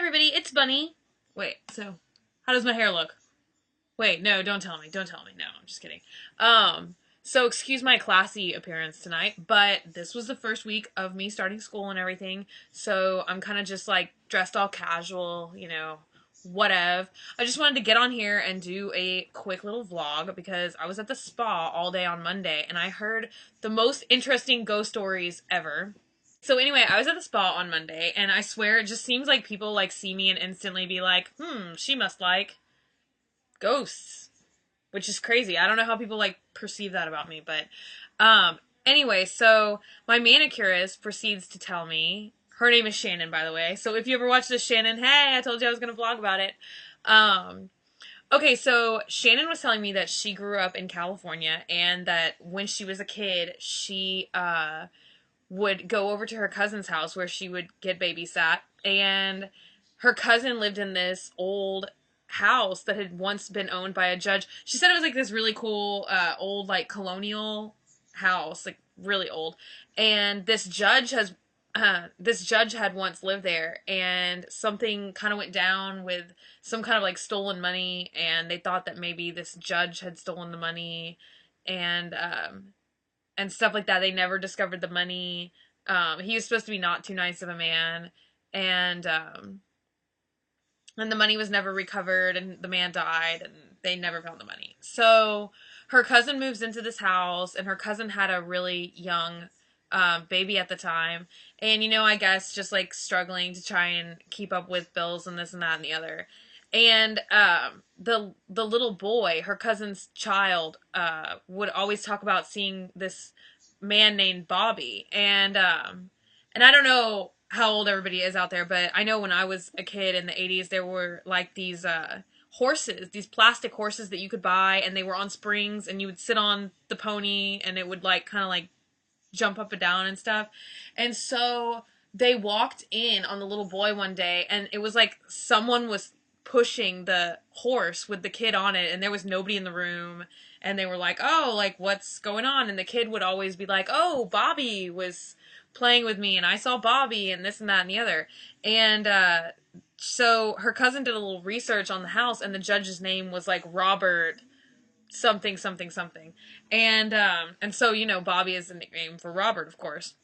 everybody, it's Bunny. Wait, so how does my hair look? Wait, no, don't tell me. Don't tell me. No, I'm just kidding. So excuse my classy appearance tonight, but this was the first week of me starting school and everything, so I'm kind of just like dressed all casual, whatever. I just wanted to get on here and do a quick little vlog because I was at the spa all day on Monday and I heard the most interesting ghost stories ever. So anyway, I was at the spa on Monday, and I swear it just seems like people like see me and instantly be like, she must like ghosts, which is crazy. I don't know how people like perceive that about me, but anyway, so my manicurist proceeds to tell me, her name is Shannon, by the way. So if you ever watch this, Shannon, hey, I told you I was going to vlog about it. Okay, so Shannon was telling me that she grew up in California and that when she was a kid, she would go over to her cousin's house where she would get babysat, and her cousin lived in this old house that had once been owned by a judge. She said it was like this really cool old like colonial house, like really old. And this judge had once lived there, and something kind of went down with some kind of like stolen money, and they thought that maybe this judge had stolen the money, and stuff like that. They never discovered the money. He was supposed to be not too nice of a man, and the money was never recovered, and the man died, and they never found the money. So her cousin moves into this house, and her cousin had a really young baby at the time, and I guess just like struggling to try and keep up with bills and this and that and the other. And the little boy, her cousin's child, would always talk about seeing this man named Bobby. And I don't know how old everybody is out there, but I know when I was a kid in the 80s, there were like these horses, these plastic horses that you could buy, and they were on springs, and you would sit on the pony, and it would like kind of like jump up and down and stuff. And so they walked in on the little boy one day, and it was like someone was pushing the horse with the kid on it, and there was nobody in the room, and they were like, oh, like what's going on? And the kid would always be like, oh, Bobby was playing with me, and I saw Bobby, and this and that and the other. And so her cousin did a little research on the house, and the judge's name was like Robert something something something. And so Bobby is the nickname for Robert, of course.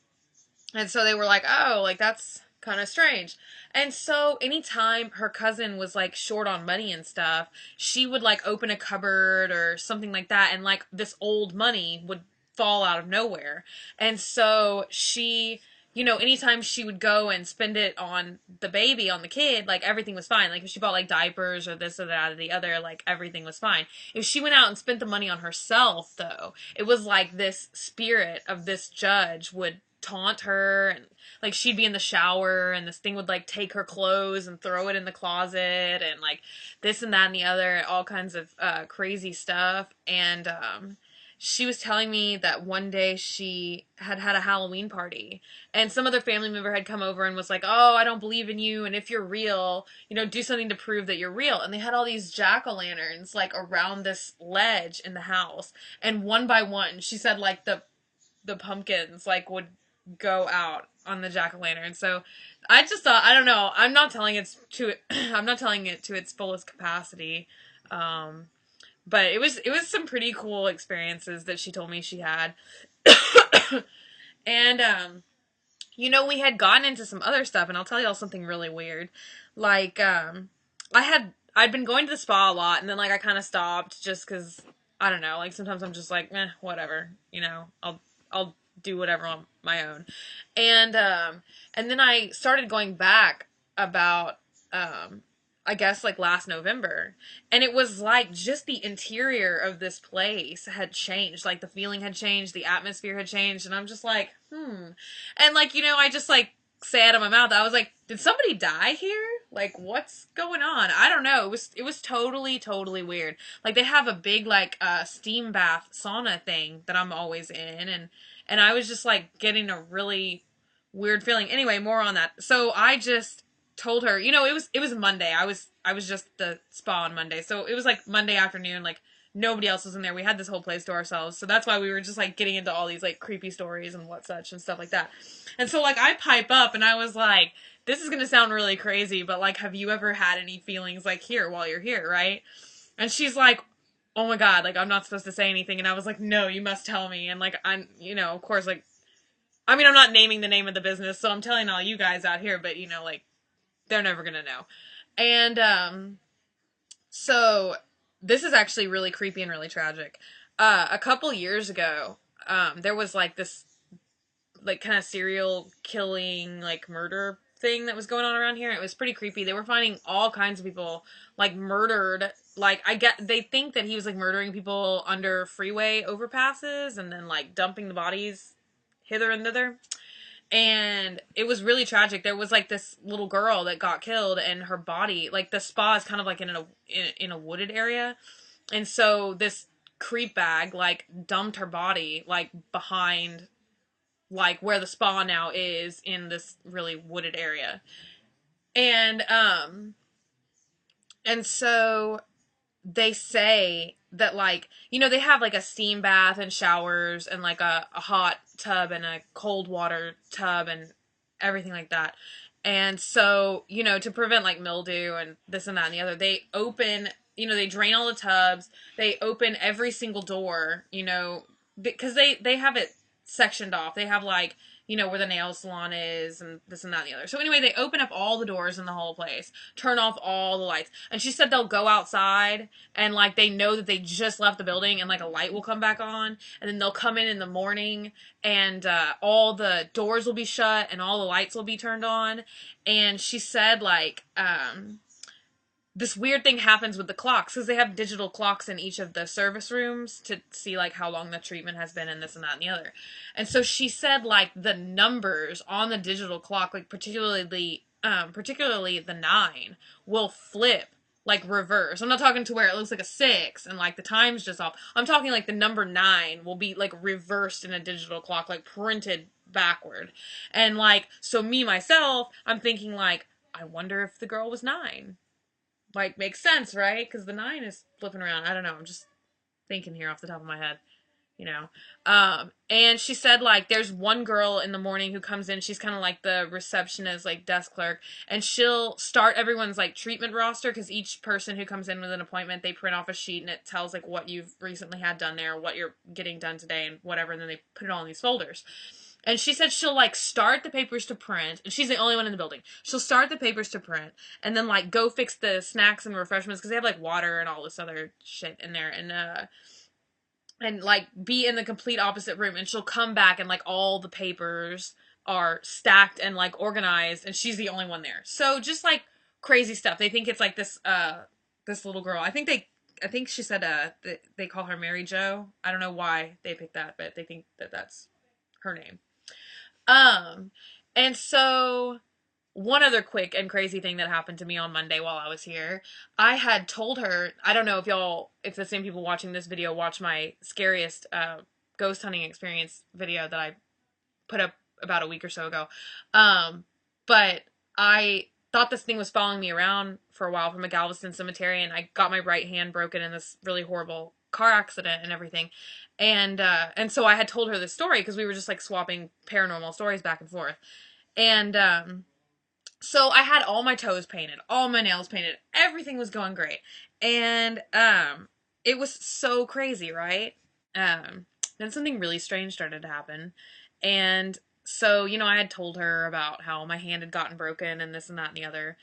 And so they were like, oh, like that's kind of strange. And so anytime her cousin was like short on money and stuff, she would like open a cupboard or something like that, and like this old money would fall out of nowhere. And so she, anytime she would go and spend it on the baby, on the kid, like everything was fine. Like if she bought like diapers or this or that or the other, like everything was fine. If she went out and spent the money on herself, though, it was like this spirit of this judge would taunt her, and like she'd be in the shower and this thing would like take her clothes and throw it in the closet, and like this and that and the other, all kinds of crazy stuff. And she was telling me that one day she had had a Halloween party, and some other family member had come over and was like, oh, I don't believe in you, and if you're real, do something to prove that you're real. And they had all these jack-o'-lanterns like around this ledge in the house, and one by one, she said like the pumpkins like would go out on the jack-o'-lantern. So I just thought, I don't know, I'm not telling it to I'm not telling it to its fullest capacity. But it was some pretty cool experiences that she told me she had. And we had gotten into some other stuff, and I'll tell y'all something really weird. Like I'd been going to the spa a lot, and then like I kind of stopped just cuz I don't know, like sometimes I'm just like, whatever, I'll do whatever on my own. And then I started going back about I guess like last November, and it was like just the interior of this place had changed, like the feeling had changed, the atmosphere had changed, and I'm just like, and like I just like say out of my mouth, I was like, did somebody die here? Like what's going on? I don't know. It was totally weird. Like they have a big like steam bath sauna thing that I'm always in, and I was just like getting a really weird feeling. Anyway, more on that. So I just told her, it was Monday. I was just at the spa on Monday. So it was like Monday afternoon, like nobody else was in there. We had this whole place to ourselves. So that's why we were just like getting into all these like creepy stories and what such and stuff like that. And so like I pipe up and I was like, this is going to sound really crazy, but like, have you ever had any feelings like here while you're here, right? And she's like, oh my God, like I'm not supposed to say anything. And I was like, no, you must tell me. And like, I'm, of course, like, I mean, I'm not naming the name of the business, so I'm telling all you guys out here, but like, they're never going to know. And, so this is actually really creepy and really tragic. A couple years ago, there was like this like kind of serial killing like murder thing that was going on around here. It was pretty creepy. They were finding all kinds of people like murdered. Like they think that he was like murdering people under freeway overpasses and then like dumping the bodies hither and thither. And it was really tragic. There was like this little girl that got killed, and her body, like the spa is kind of like in a wooded area, and so this creep bag like dumped her body like behind like where the spa now is in this really wooded area. And so they say that like, they have like a steam bath and showers and like a hot tub and a cold water tub and everything like that. And so, to prevent like mildew and this and that and the other, they open, they drain all the tubs, they open every single door, because they have it sectioned off. They have like, where the nail salon is and this and that and the other. So anyway, they open up all the doors in the whole place, turn off all the lights. And she said they'll go outside and like they know that they just left the building and like a light will come back on. And then they'll come in the morning and all the doors will be shut and all the lights will be turned on. And she said like, this weird thing happens with the clocks because they have digital clocks in each of the service rooms to see like how long the treatment has been and this and that and the other. And so she said like the numbers on the digital clock, like particularly the 9 will flip like reverse. I'm not talking to where it looks like a 6 and like the time's just off. I'm talking like the number 9 will be like reversed in a digital clock, like printed backward. And like, so me myself, I'm thinking like, I wonder if the girl was 9. Like, makes sense, right? Because the 9 is flipping around. I don't know. I'm just thinking here off the top of my head, And she said, like, there's one girl in the morning who comes in. She's kind of like the receptionist, like, desk clerk. And she'll start everyone's, like, treatment roster because each person who comes in with an appointment, they print off a sheet and it tells, like, what you've recently had done there, what you're getting done today, and whatever. And then they put it all in these folders. And she said she'll like start the papers to print, and she's the only one in the building. She'll start the papers to print, and then like go fix the snacks and refreshments because they have like water and all this other shit in there, and like be in the complete opposite room. And she'll come back and like all the papers are stacked and like organized, and she's the only one there. So just like crazy stuff. They think it's like this little girl. I think she said they call her Mary Jo. I don't know why they picked that, but they think that that's her name. And so one other quick and crazy thing that happened to me on Monday while I was here, I had told her, I don't know if the same people watching this video watch my scariest, ghost hunting experience video that I put up about a week or so ago. But I thought this thing was following me around for a while from a Galveston cemetery, and I got my right hand broken in this really horrible car accident and everything. And so I had told her this story because we were just like swapping paranormal stories back and forth. And so I had all my toes painted, all my nails painted, everything was going great. And it was so crazy, right? Then something really strange started to happen. And so, I had told her about how my hand had gotten broken and this and that and the other.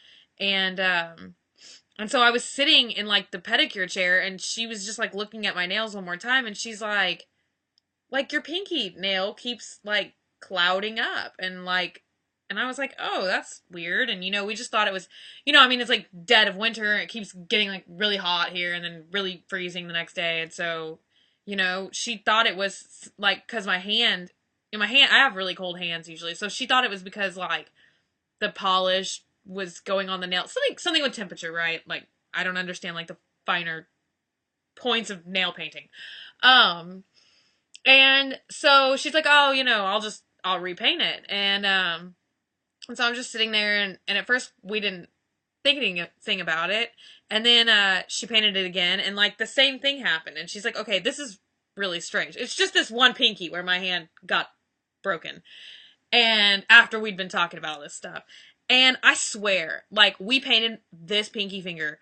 And so I was sitting in like the pedicure chair, and she was just like looking at my nails one more time, and she's like your pinky nail keeps like clouding up, and I was like, oh, that's weird. And we just thought it was, it's like dead of winter. It keeps getting like really hot here and then really freezing the next day. And so, she thought it was like, cause my hand, I have really cold hands usually. So she thought it was because like the polish was going on the nail, something with temperature, right? Like, I don't understand like the finer points of nail painting. And so she's like, oh, I'll repaint it. And so I'm just sitting there, and at first we didn't thinking thing about it. And then she painted it again, and like the same thing happened. And she's like, okay, this is really strange. It's just this one pinky where my hand got broken. And after we'd been talking about all this stuff. And I swear, like, we painted this pinky finger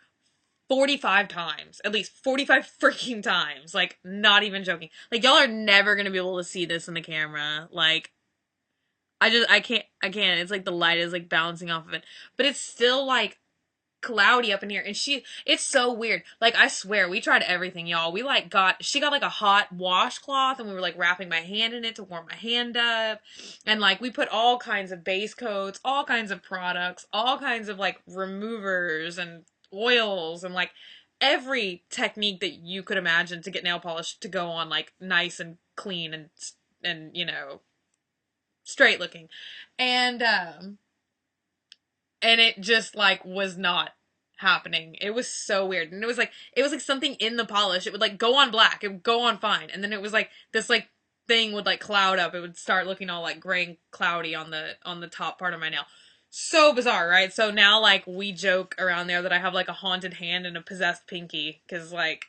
45 times. At least 45 freaking times. Like, not even joking. Like, y'all are never gonna be able to see this in the camera. Like, I can't. It's like the light is like bouncing off of it. But it's still like cloudy up in here, and it's so weird. Like, I swear, we tried everything, y'all. We like she got like a hot washcloth, and we were like wrapping my hand in it to warm my hand up, and like we put all kinds of base coats, all kinds of products, all kinds of like removers and oils, and like every technique that you could imagine to get nail polish to go on like nice and clean and straight looking. And and it just like was not happening. It was so weird. And it was like something in the polish. It would like go on black. It would go on fine. And then it was like this like thing would like cloud up. It would start looking all like gray and cloudy on the top part of my nail. So bizarre, right? So now like we joke around there that I have like a haunted hand and a possessed pinky, cuz like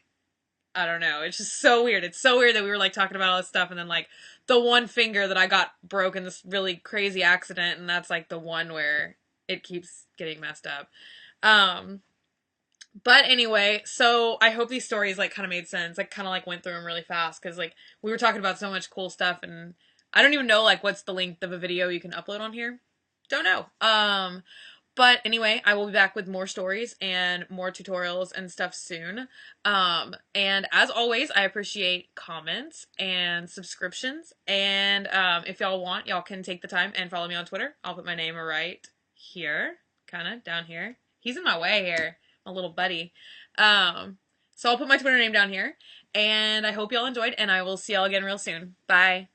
I don't know. It's just so weird. It's so weird that we were like talking about all this stuff, and then like the one finger that I got broke in this really crazy accident, and that's like the one where it keeps getting messed up. Um, but anyway, so I hope these stories like kind of made sense. I kind of like went through them really fast because like we were talking about so much cool stuff, and I don't even know like what's the length of a video you can upload on here. Don't know. But anyway, I will be back with more stories and more tutorials and stuff soon. And as always, I appreciate comments and subscriptions. And if y'all want, y'all can take the time and follow me on Twitter. I'll put my name right here, kind of down here. He's in my way here, my little buddy. So I'll put my Twitter name down here. And I hope y'all enjoyed, and I will see y'all again real soon. Bye.